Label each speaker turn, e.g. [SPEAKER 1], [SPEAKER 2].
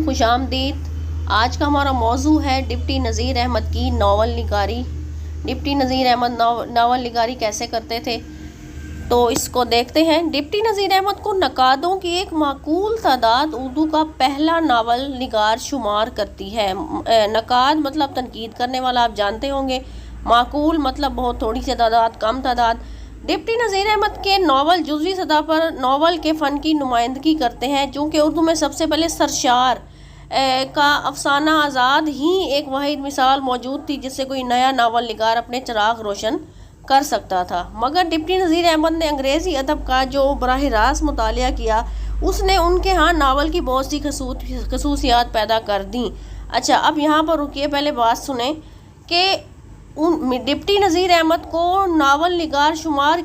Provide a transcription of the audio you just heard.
[SPEAKER 1] خوش آمدید۔ آج کا ہمارا موضوع ہے ڈپٹی نذیر احمد کی ناول نگاری۔ ڈپٹی نذیر احمد ناول نگاری کیسے کرتے تھے تو اس کو دیکھتے ہیں۔ ڈپٹی نذیر احمد کو نقادوں کی ایک معقول تعداد اردو کا پہلا ناول نگار شمار کرتی ہے۔ نقاد مطلب تنقید کرنے والا، آپ جانتے ہوں گے۔ معقول مطلب بہت تھوڑی سی تعداد، کم تعداد۔ ڈپٹی نذیر احمد کے ناول جزوی سطح پر ناول کے فن کی نمائندگی کرتے ہیں، چونکہ اردو میں سب سے پہلے سرشار کا افسانہ آزاد ہی ایک واحد مثال موجود تھی جس سے کوئی نیا ناول نگار اپنے چراغ روشن کر سکتا تھا۔ مگر ڈپٹی نذیر احمد نے انگریزی ادب کا جو براہ راست مطالعہ کیا، اس نے ان کے ہاں ناول کی بہت سی خصوصیات پیدا کر دیں۔ اچھا، اب یہاں پر رکیے، پہلے بات سنیں کہ ڈپٹی نذیر احمد کو ناول نگار شمار